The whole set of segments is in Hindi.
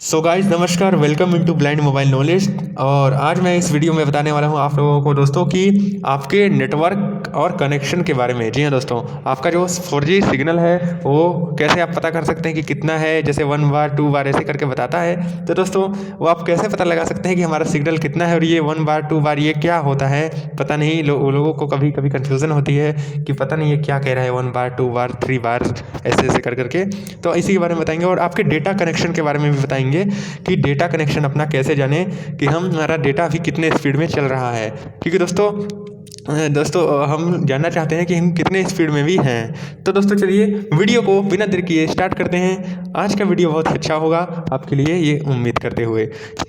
सो गाइस नमस्कार, welcome into blind mobile knowledge. और आज मैं इस वीडियो में बताने वाला हूं आप लोगों को दोस्तों कि आपके नेटवर्क और कनेक्शन के बारे में। जी हाँ दोस्तों, आपका जो 4G सिग्नल है वो कैसे आप पता कर सकते हैं कि कितना है। जैसे 1 बार 2 बार ऐसे करके बताता है, तो दोस्तों वो आप कैसे पता लगा सकते हैं कि हमारा सिग्नल कितना है। और ये 1 बार 2 बार ये क्या होता है पता नहीं। लोगों को कभी कभी कन्फ्यूज़न होती है कि पता नहीं ये क्या कह रहा है, 1 बार 2 बार 3 बार ऐसे ऐसे कर करके। तो इसी के बारे में बताएंगे और आपके डेटा कनेक्शन के बारे में भी बताएंगे कि डेटा कनेक्शन अपना कैसे जाने कि हमारा डेटा अभी कितने स्पीड में चल रहा है। क्योंकि दोस्तों हम जानना चाहते हैं कि हम कितने स्पीड में भी हैं। तो दोस्तों चलिए वीडियो को बिना देर किए स्टार्ट करते हैं। आज का वीडियो बहुत अच्छा होगा आपके लिए, ये उम्मीद करते हुए।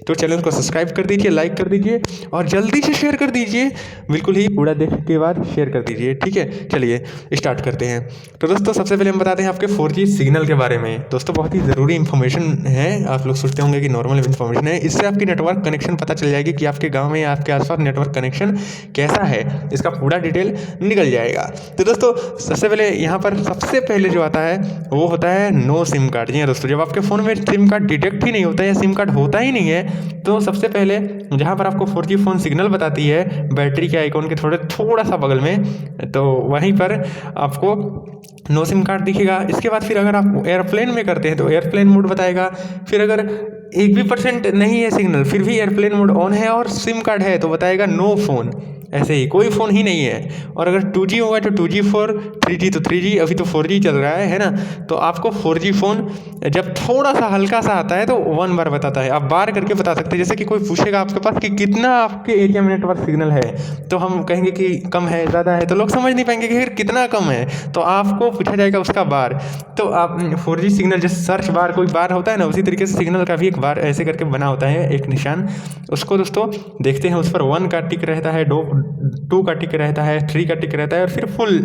तो चैनल को सब्सक्राइब कर दीजिए, लाइक कर दीजिए और जल्दी से शेयर कर दीजिए। बिल्कुल ही पूरा देखने के बाद शेयर कर दीजिए, ठीक है। चलिए स्टार्ट करते हैं। तो दोस्तों सबसे पहले हम बताते हैं आपके 4G सिग्नल के बारे में। दोस्तों बहुत ही ज़रूरी इन्फॉर्मेशन है। आप लोग सोचते होंगे कि नॉर्मल इन्फॉर्मेशन है, इससे आपकी नेटवर्क कनेक्शन पता चल जाएगी कि आपके गाँव में या आपके आसपास नेटवर्क कनेक्शन कैसा है, इसका पूरा डिटेल निकल जाएगा। तो दोस्तों सबसे पहले यहाँ पर सबसे पहले जो आता है वो होता है नो सिम कार्ड। जी हाँ दोस्तों, जब आपके फ़ोन में सिम कार्ड डिटेक्ट ही नहीं होता है या सिम कार्ड होता ही नहीं है, तो सबसे पहले जहाँ पर आपको 4G फ़ोन सिग्नल बताती है बैटरी के आइकॉन के थोड़ा सा बगल में, तो वहीं पर आपको नो सिम कार्ड दिखेगा। इसके बाद फिर अगर आप एयरप्लेन में करते हैं तो एयरप्लेन मोड बताएगा। फिर अगर 1% भी नहीं है सिग्नल फिर भी एयरप्लेन मोड ऑन है और सिम कार्ड है तो बताएगा नो फ़ोन, ऐसे ही कोई फ़ोन ही नहीं है। और अगर 2G होगा तो 2G 4, 3G तो 3G, अभी तो 4G चल रहा है ना। तो आपको 4G फ़ोन जब थोड़ा सा हल्का सा आता है तो 1 बार बताता है। आप बार करके बता सकते हैं। जैसे कि कोई पूछेगा आपके पास कि कितना आपके एरिया में नेटवर्क सिग्नल है, तो हम कहेंगे कि कम है, ज़्यादा है, तो लोग समझ नहीं पाएंगे कि फिर कितना कम है। तो आपको पूछा जाएगा उसका बार। तो आप 4G सिग्नल जैसे सर्च बार कोई बार होता है ना, उसी तरीके से सिग्नल का भी एक बार ऐसे करके बना होता है, एक निशान। उसको दोस्तों देखते हैं, उस पर 1 का टिक रहता है, 2 का टिक रहता है, 3 का टिक रहता है और फिर फुल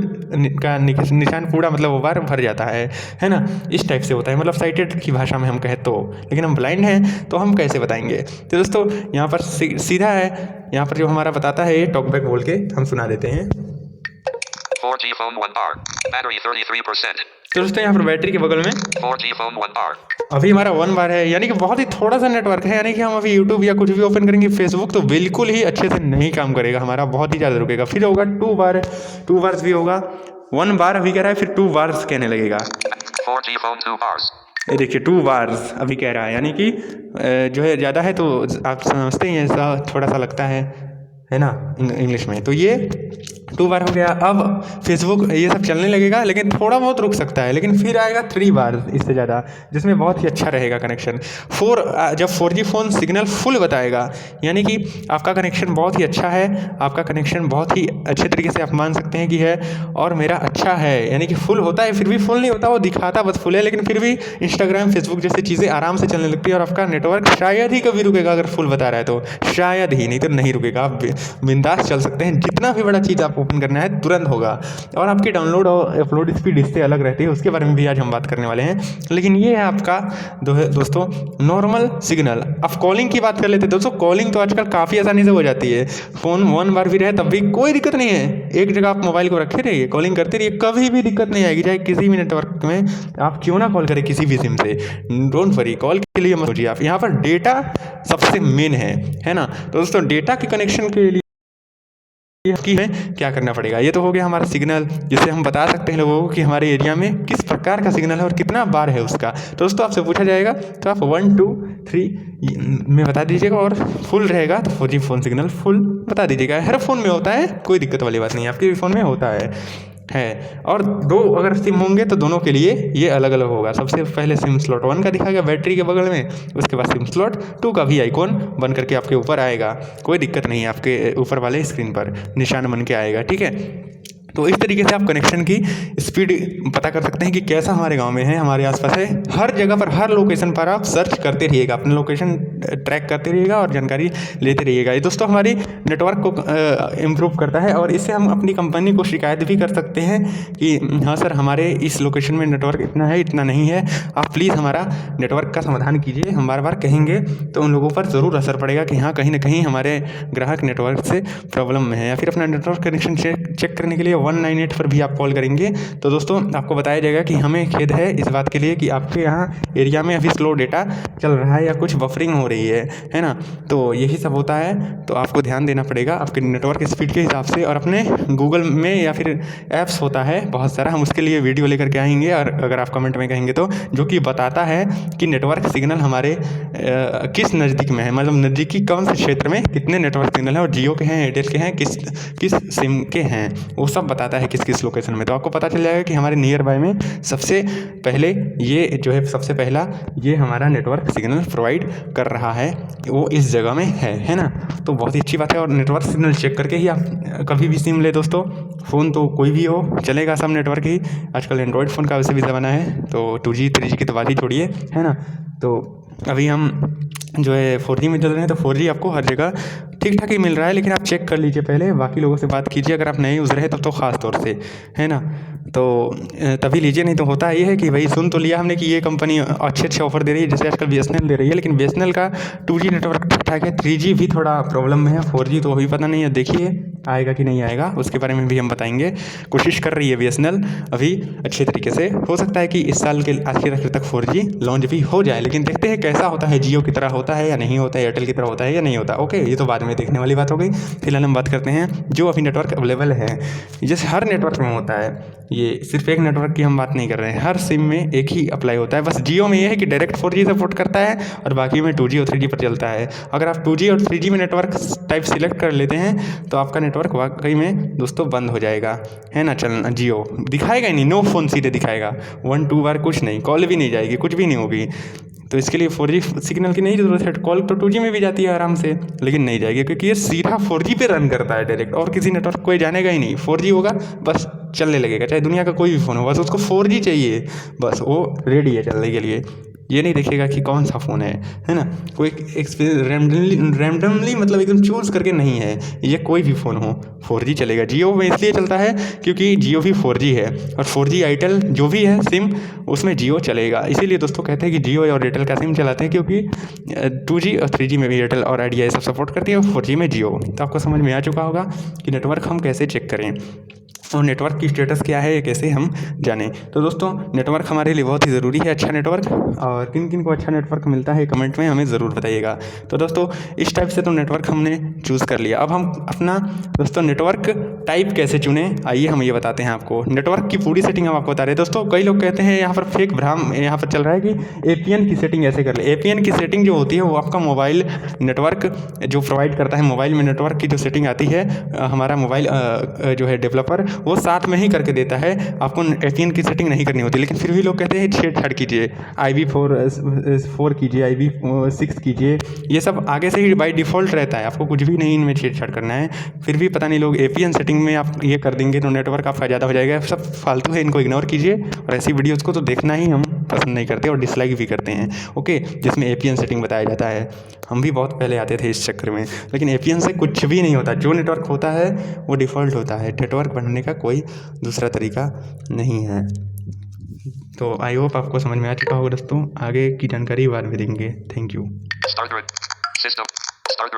का निशान पूरा मतलब वो बार भर जाता है ना। इस टाइप से होता है, मतलब साइटेड की भाषा में हम कहें तो। लेकिन हम ब्लाइंड हैं तो हम कैसे बताएंगे। तो दोस्तों यहाँ पर सीधा है, यहाँ पर जो हमारा बताता है ये टॉकबैक बोल के हम सुना देते हैं। 4G phone 1 bar. Battery 33%. तो दोस्तों यहाँ पर बैटरी के बगल में 4G phone 1 bar. अभी हमारा 1 बार है, यानी कि बहुत ही थोड़ा सा नेटवर्क है। यानी कि हम अभी यूट्यूब या कुछ भी ओपन करेंगे, फेसबुक, तो बिल्कुल ही अच्छे से नहीं काम करेगा हमारा, बहुत ही ज़्यादा रुकेगा। फिर होगा 2 बार, 2 बार्स भी होगा। 1 बार अभी कह रहा है, फिर 2 बार्स कहने लगेगा। 4G phone 2 bars. ये देखिए 2 बार्स अभी कह रहा है, यानी कि जो है ज़्यादा है तो आप समझते ही हैं, ऐसा थोड़ा सा लगता है ना इंग्लिश में। तो ये 2 बार हो गया। अब फेसबुक ये सब चलने लगेगा, लेकिन थोड़ा बहुत रुक सकता है। लेकिन फिर आएगा 3 बार, इससे ज़्यादा, जिसमें बहुत ही अच्छा रहेगा कनेक्शन। जब 4G फ़ोन सिग्नल फुल बताएगा, यानी कि आपका कनेक्शन बहुत ही अच्छा है, आपका कनेक्शन बहुत ही अच्छे तरीके से आप मान सकते हैं कि है और मेरा अच्छा है। यानी कि फुल होता है, फिर भी फुल नहीं होता, वो दिखाता बस फुल है, लेकिन फिर भी इंस्टाग्राम, फेसबुक जैसी चीज़ें आराम से चलने लगती है और आपका नेटवर्क शायद ही कभी रुकेगा। अगर फुल बता रहा है तो शायद ही, नहीं तो नहीं रुकेगा। आप बिंदास चल सकते हैं, जितना भी बड़ा चीज़ आप ओपन करना है तुरंत होगा। और आपकी डाउनलोड और अपलोड स्पीड इससे अलग रहती है, उसके बारे में भी आज हम बात करने वाले हैं। लेकिन ये है आपका दोस्तों नॉर्मल सिग्नल। अब कॉलिंग की बात कर लेते हैं दोस्तों। कॉलिंग तो आजकल काफ़ी आसानी से हो जाती है। फ़ोन 1 बार भी रहे तब भी कोई दिक्कत नहीं है। एक जगह आप मोबाइल को रखे रहिए, कॉलिंग करते रहिए, कभी भी दिक्कत नहीं आएगी। चाहे किसी भी नेटवर्क में आप क्यों ना कॉल करें, किसी भी सिम से, डोंट वरी, कॉल के लिए मत सोचिए आप। यहाँ पर डेटा सबसे मेन है ना। तो दोस्तों डेटा के कनेक्शन के लिए की है क्या करना पड़ेगा। ये तो हो गया हमारा सिग्नल, जिससे हम बता सकते हैं लोगों को कि हमारे एरिया में किस प्रकार का सिग्नल है और कितना बार है उसका। तो दोस्तों आपसे पूछा जाएगा तो आप 1 2 3 में बता दीजिएगा, और फुल रहेगा तो 4G फ़ोन सिग्नल फुल बता दीजिएगा। हर फ़ोन में होता है, कोई दिक्कत वाली बात नहीं है, आपके भी फ़ोन में होता है। और 2 अगर सिम होंगे तो दोनों के लिए ये अलग अलग होगा। सबसे पहले सिम स्लॉट 1 का दिखाएगा बैटरी के बगल में, उसके बाद सिम स्लॉट 2 का भी आइकॉन बन करके आपके ऊपर आएगा। कोई दिक्कत नहीं है, आपके ऊपर वाले स्क्रीन पर निशान बन के आएगा, ठीक है। तो इस तरीके से आप कनेक्शन की स्पीड पता कर सकते हैं कि कैसा हमारे गांव में है, हमारे आसपास है। हर जगह पर, हर लोकेशन पर आप सर्च करते रहिएगा, अपने लोकेशन ट्रैक करते रहिएगा और जानकारी लेते रहिएगा। ये दोस्तों हमारी नेटवर्क को इम्प्रूव करता है और इससे हम अपनी कंपनी को शिकायत भी कर सकते हैं कि हाँ सर, हमारे इस लोकेशन में नेटवर्क इतना है, इतना नहीं है, आप प्लीज़ हमारा नेटवर्क का समाधान कीजिए। हम बार बार कहेंगे तो उन लोगों पर ज़रूर असर पड़ेगा कि हाँ, कहीं ना कहीं हमारे ग्राहक नेटवर्क से प्रॉब्लम में है। या फिर अपना नेटवर्क कनेक्शन चेक करने के लिए 198 पर भी आप कॉल करेंगे तो दोस्तों आपको बताया जाएगा कि हमें खेद है इस बात के लिए कि आपके यहाँ एरिया में अभी स्लो डेटा चल रहा है या कुछ बफरिंग हो रही है ना। तो यही सब होता है, तो आपको ध्यान देना पड़ेगा आपके नेटवर्क स्पीड के हिसाब से, और अपने गूगल में या फिर ऐप्स होता है बहुत सारा, हम उसके लिए वीडियो लेकर के आएंगे और अगर आप कमेंट में कहेंगे तो, जो कि बताता है कि नेटवर्क सिग्नल हमारे किस नज़दीक में है, मतलब नज़दीकी कौन से क्षेत्र में कितने नेटवर्क सिग्नल हैं और जियो के हैं, एयरटेल के हैं, किस सिम के हैं, वो सब बताता है किस किस लोकेशन में। तो आपको पता चल जाएगा कि हमारे नियर बाय में सबसे पहले ये जो है सबसे पहला ये हमारा नेटवर्क सिग्नल प्रोवाइड कर रहा है वो इस जगह में है ना। तो बहुत ही अच्छी बात है, और नेटवर्क सिग्नल चेक करके ही आप कभी भी सिम ले दोस्तों। फ़ोन तो कोई भी हो चलेगा, सब नेटवर्क ही आजकल एंड्रॉयड फ़ोन का वैसे भी ज़माना है, तो 2G 3G की तो बात ही छोड़िए, है ना। तो अभी हम जो है 4G में चल रहे हैं, तो 4G आपको हर जगह ठीक ठाक ही मिल रहा है, लेकिन आप चेक कर लीजिए पहले, बाकी लोगों से बात कीजिए अगर आप नए यूज़ रहे तब तो ख़ास तौर से, है ना। तो तभी लीजिए, नहीं तो होता ये है कि भाई सुन तो लिया हमने कि ये कंपनी अच्छे ऑफर दे रही है, जैसे आजकल BSNL दे रही है, लेकिन BSNL का 2G नेटवर्क ठीक ठाक है, 3G भी थोड़ा प्रॉब्लम में है, 4G तो अभी पता नहीं है, देखिए आएगा कि नहीं आएगा, उसके बारे में भी हम बताएंगे। कोशिश कर रही है BSNL अभी अच्छे तरीके से, हो सकता है कि इस साल के आखिर तक 4G लॉन्च भी हो जाए, लेकिन देखते हैं कैसा होता है, जियो की तरह होता है या नहीं होता है, एयरटेल की तरह होता है या नहीं होता। ओके, ये तो बाद में देखने वाली बात हो गई। फिलहाल हम बात करते हैं जो अभी नेटवर्क अवेलेबल है, जैसे हर नेटवर्क में होता है, ये सिर्फ एक नेटवर्क की हम बात नहीं कर रहे हैं, हर सिम में एक ही अप्लाई होता है। बस जियो में ये है कि डायरेक्ट 4G सपोर्ट करता है और बाकी में 2G और 3G पर चलता है। अगर आप 2G और 3G में नेटवर्क टाइप सिलेक्ट कर लेते हैं तो आपका नेटवर्क वाकई में दोस्तों बंद हो जाएगा, है ना। चलना जियो दिखाएगा ही नहीं, नो फ़ोन सीधे दिखाएगा, 1-2 बार कुछ नहीं, कॉल भी नहीं जाएगी, कुछ भी नहीं होगी। तो इसके लिए 4G सिग्नल की नहीं ज़रूरत है, कॉल तो 2G में भी जाती है आराम से, लेकिन नहीं जाएगी क्योंकि ये सीधा 4G पे रन करता है डायरेक्ट, और किसी नेटवर्क कोई जानेगा ही नहीं। 4G होगा बस चलने लगेगा, चाहे दुनिया का कोई भी फ़ोन हो, बस उसको 4G चाहिए, बस वो रेडी है चलने के लिए। ये नहीं देखेगा कि कौन सा फ़ोन है ना। कोई रैंडमली मतलब एकदम चूज़ करके नहीं है, ये कोई भी फ़ोन हो 4G चलेगा। जियो में इसलिए चलता है क्योंकि जियो भी 4G है, और 4G एयरटेल जो भी है सिम उसमें जियो चलेगा। इसीलिए दोस्तों कहते हैं कि जियो और एयरटेल का सिम चलाते हैं, क्योंकि 2G और 3G में भी एयरटेल और आइडिया ये सब सपोर्ट करती है, और 4G में जियो। तो आपको समझ में आ चुका होगा कि नेटवर्क हम कैसे चेक करें और नेटवर्क की स्टेटस क्या है, ये कैसे हम जानें। तो दोस्तों नेटवर्क हमारे लिए बहुत ही ज़रूरी है, अच्छा नेटवर्क, और किन किन को अच्छा नेटवर्क मिलता है कमेंट में हमें ज़रूर बताइएगा। तो दोस्तों इस टाइप से तो नेटवर्क हमने चूज़ कर लिया, अब हम अपना दोस्तों नेटवर्क टाइप कैसे चुनें, आइए हम ये बताते हैं आपको। नेटवर्क की पूरी सेटिंग हम आपको बता रहे हैं दोस्तों। कई लोग कहते हैं यहाँ पर फेक भ्राम यहाँ पर चल रहा है कि APN की सेटिंग ऐसे कर ले। APN की सेटिंग जो होती है वो आपका मोबाइल नेटवर्क जो प्रोवाइड करता है, मोबाइल में नेटवर्क की जो सेटिंग आती है, हमारा मोबाइल जो है डेवलपर वो साथ में ही करके देता है, आपको APN की सेटिंग नहीं करनी होती। लेकिन फिर भी लोग कहते हैं छेड़छाड़ कीजिए, IPv4 कीजिए, IPv6 कीजिए, ये सब आगे से ही बाय डिफ़ॉल्ट रहता है, आपको कुछ भी नहीं इनमें छेड़छाड़ करना है। फिर भी पता नहीं लोग APN सेटिंग में आप ये कर देंगे तो नेटवर्क आपका ज़्यादा हो जाएगा, सब फालतू है, इनको इग्नोर कीजिए। और ऐसी वीडियोज़ को तो देखना ही हम पसंद नहीं करते और डिसलाइक भी करते हैं, ओके, जिसमें APN सेटिंग बताया जाता है। हम भी बहुत पहले आते थे इस चक्कर में, लेकिन APN से कुछ भी नहीं होता, जो नेटवर्क होता है वो डिफ़ॉल्ट होता है, नेटवर्क बनाने का कोई दूसरा तरीका नहीं है। तो आई होप आपको समझ में आ चुका होगा दोस्तों, आगे की जानकारी बाद में देंगे। Thank you. Start system. Start